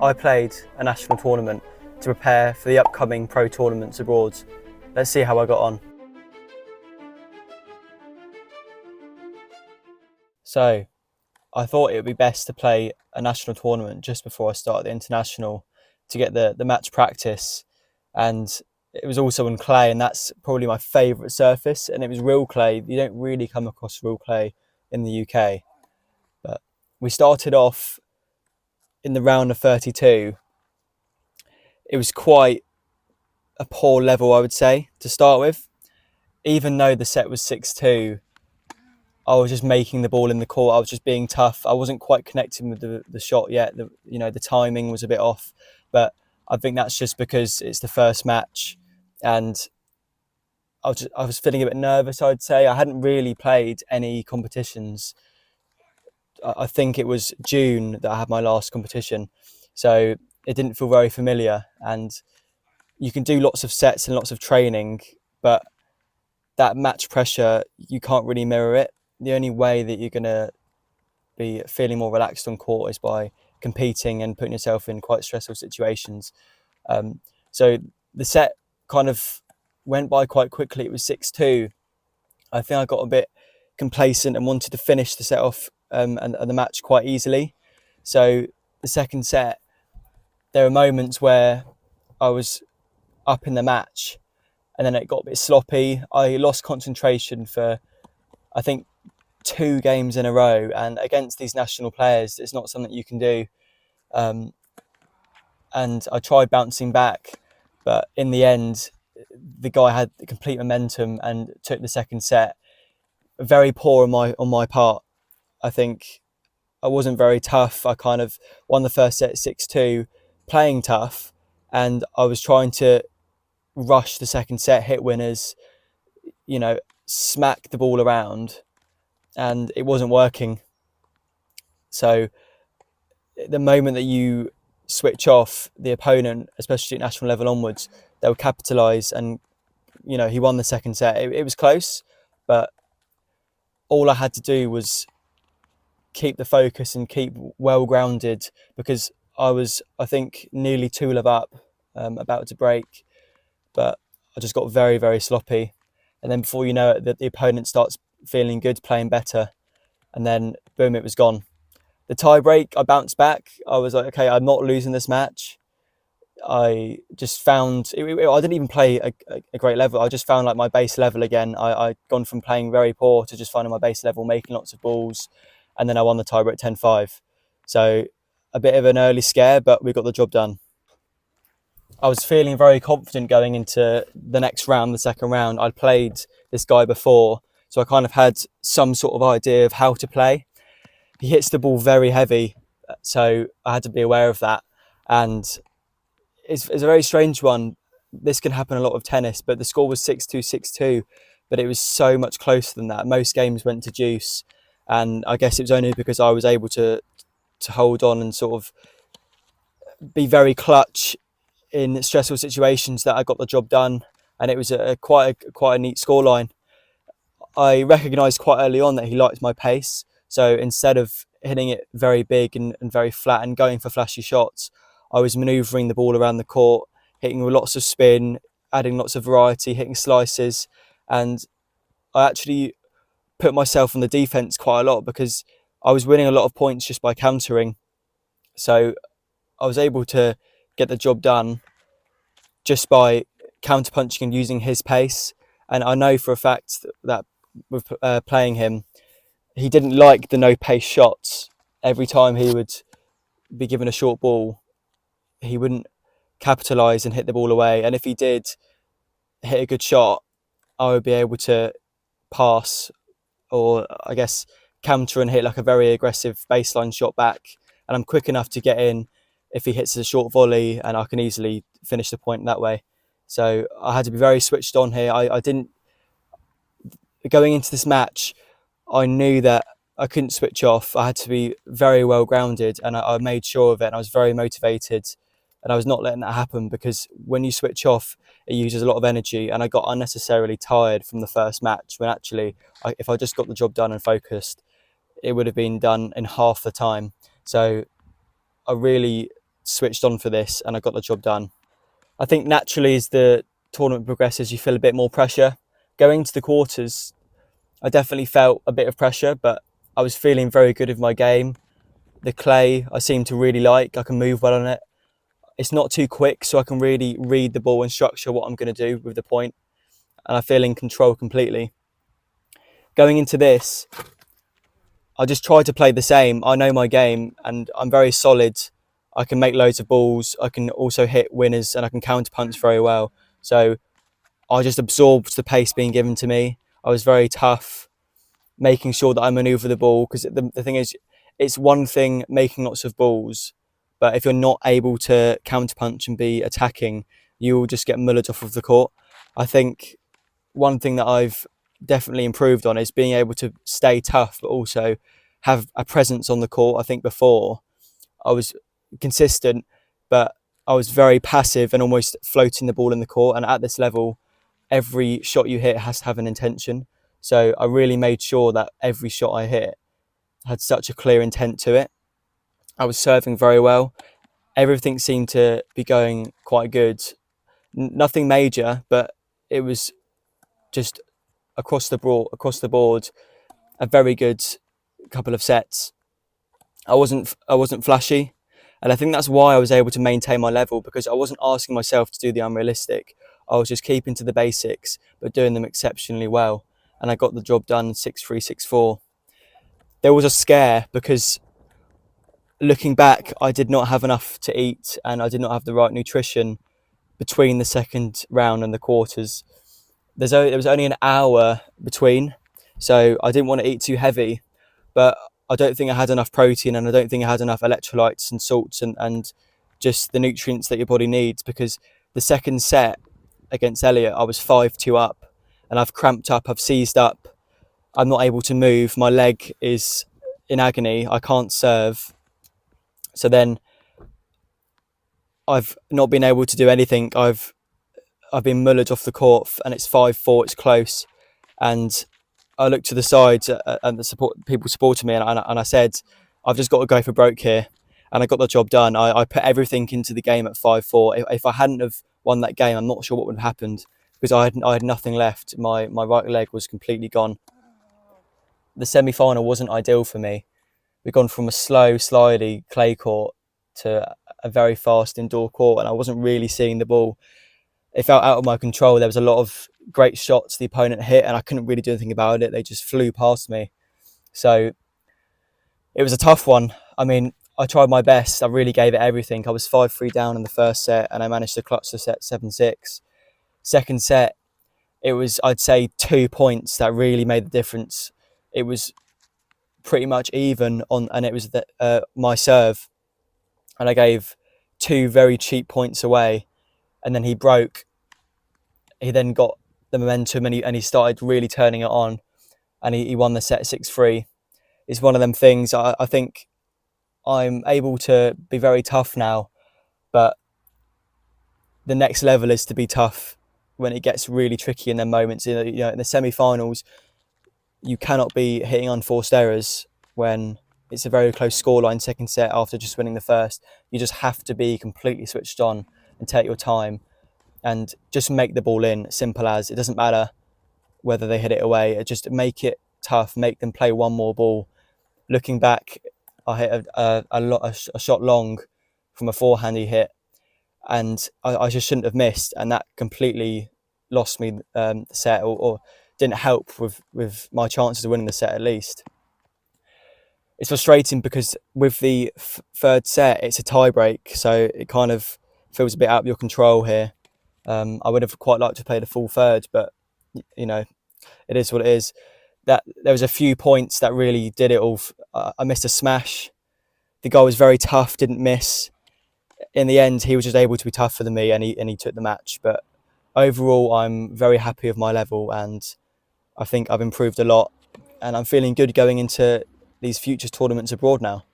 I played a national tournament to prepare for the upcoming pro tournaments abroad. Let's see how I got on. So, I thought it would be best to play a national tournament just before I started the international to get the match practice. And it was also on clay, and that's probably my favourite surface. And it was real clay. You don't really come across real clay in the UK. But we started off in the round of 32. It was quite a poor level, I would say, to start with. Even though the set was 6-2, I was just making the ball in the court. I was just being tough. I wasn't quite connecting with the shot yet. The timing was a bit off, but I think that's just because it's the first match, and I was feeling a bit nervous. I'd say I hadn't really played any competitions. I think it was June that I had my last competition, so it didn't feel very familiar. And you can do lots of sets and lots of training, but that match pressure, you can't really mirror it. The only way that you're going to be feeling more relaxed on court is by competing and putting yourself in quite stressful situations. So the set kind of went by quite quickly. It was 6-2. I think I got a bit complacent and wanted to finish the set off and the match quite easily. So the second set, there were moments where I was up in the match and then it got a bit sloppy. I lost concentration for, I think, 2 games in a row, and against these national players, it's not something you can do. And I tried bouncing back, but in the end, the guy had complete momentum and took the second set. Very poor on my part. I think I wasn't very tough. I kind of won the first set 6-2, playing tough, and I was trying to rush the second set, hit winners, smack the ball around, and it wasn't working. So the moment that you switch off, the opponent, especially at national level onwards, they'll capitalise, and he won the second set. It was close, but all I had to do was keep the focus and keep well grounded, because I think, nearly 2-love up, about to break, but I just got very, very sloppy. And then before you know it, the opponent starts feeling good, playing better, and then boom, it was gone. The tie break, I bounced back. I was like, okay, I'm not losing this match. I just found, I didn't even play a great level. I just found like my base level again. I'd gone from playing very poor to just finding my base level, making lots of balls, and then I won the tie break 10-5. So a bit of an early scare, but we got the job done. I was feeling very confident going into the next round, the second round. I'd played this guy before, so I kind of had some sort of idea of how to play. He hits the ball very heavy, so I had to be aware of that. And it's a very strange one. This can happen a lot of tennis, but the score was 6-2, 6-2, but it was so much closer than that. Most games went to deuce, and I guess it was only because I was able to hold on and sort of be very clutch in stressful situations that I got the job done, and it was quite a neat scoreline. I recognised quite early on that he liked my pace, so instead of hitting it very big and very flat and going for flashy shots, I was manoeuvring the ball around the court, hitting with lots of spin, adding lots of variety, hitting slices, and I actually put myself on the defence quite a lot because I was winning a lot of points just by countering. So I was able to get the job done just by counterpunching and using his pace. And I know for a fact that with playing him, he didn't like the no pace shots. Every time he would be given a short ball, he wouldn't capitalise and hit the ball away. And if he did hit a good shot, I would be able to pass, or I guess counter and hit like a very aggressive baseline shot back. And I'm quick enough to get in if he hits a short volley, and I can easily finish the point that way. So I had to be very switched on here. I didn't, going into this match, I knew that I couldn't switch off. I had to be very well grounded, and I made sure of it. And I was very motivated, and I was not letting that happen, because when you switch off, it uses a lot of energy, and I got unnecessarily tired from the first match, when actually, if I just got the job done and focused, it would have been done in half the time. So I really switched on for this, and I got the job done. I think naturally as the tournament progresses, you feel a bit more pressure. Going to the quarters, I definitely felt a bit of pressure, but I was feeling very good with my game. The clay I seem to really like. I can move well on it. It's not too quick, so I can really read the ball and structure what I'm going to do with the point, and I feel in control completely. Going into this, I just try to play the same. I know my game, and I'm very solid. I can make loads of balls. I can also hit winners, and I can counter punch very well. So I just absorbed the pace being given to me. I was very tough, making sure that I manoeuvre the ball, because the thing is, it's one thing making lots of balls, but if you're not able to counterpunch and be attacking, you will just get mullered off of the court. I think one thing that I've definitely improved on is being able to stay tough, but also have a presence on the court. I think before I was consistent, but I was very passive and almost floating the ball in the court. And at this level, every shot you hit has to have an intention. So I really made sure that every shot I hit had such a clear intent to it. I was serving very well. Everything seemed to be going quite good. Nothing major, but it was just across the board, a very good couple of sets. I wasn't flashy, and I think that's why I was able to maintain my level, because I wasn't asking myself to do the unrealistic. I was just keeping to the basics, but doing them exceptionally well, and I got the job done 6-3, 6-4. There was a scare because looking back, I did not have enough to eat, and I did not have the right nutrition between the second round and the quarters. There was only an hour between, so I didn't want to eat too heavy, but I don't think I had enough protein, and I don't think I had enough electrolytes and salts and just the nutrients that your body needs, because the second set against Elliot, I was 5-2 up, and I've cramped up, I've seized up, I'm not able to move, my leg is in agony, I can't serve. So then I've not been able to do anything. I've been mullered off the court, and it's 5-4, it's close, and I looked to the sides and the people supporting me, and I said, I've just got to go for broke here, and I got the job done. I put everything into the game at 5-4. If I hadn't have won that game, I'm not sure what would have happened, because I had nothing left. My right leg was completely gone. The semi-final wasn't ideal for me. We've gone from a slow, slidey clay court to a very fast indoor court, and I wasn't really seeing the ball. It felt out of my control. There was a lot of great shots the opponent hit, and I couldn't really do anything about it. They just flew past me. So it was a tough one. I mean, I tried my best. I really gave it everything. I was 5-3 down in the first set, and I managed to clutch the set 7-6. Second set, it was, I'd say, 2 points that really made the difference. It was pretty much even on, and it was my serve, and I gave 2 very cheap points away, and then he broke. He then got the momentum, and he started really turning it on, and he won the set 6-3. It's one of them things. I think I'm able to be very tough now, but the next level is to be tough when it gets really tricky in them moments. In the semi-finals, you cannot be hitting unforced errors when it's a very close scoreline second set after just winning the first. You just have to be completely switched on and take your time and just make the ball in. Simple as. It doesn't matter whether they hit it away. Just make it tough. Make them play one more ball. Looking back, I hit a shot long from a forehand he hit, and I just shouldn't have missed, and that completely lost me the set, or didn't help with my chances of winning the set at least. It's frustrating because with the third set, it's a tie break, so it kind of feels a bit out of your control here. I would have quite liked to play the full third, but it is what it is. That there was a few points that really did it all. I missed a smash. The guy was very tough, didn't miss. In the end, he was just able to be tougher than me, and he took the match. But overall, I'm very happy with my level, and I think I've improved a lot, and I'm feeling good going into these future tournaments abroad now.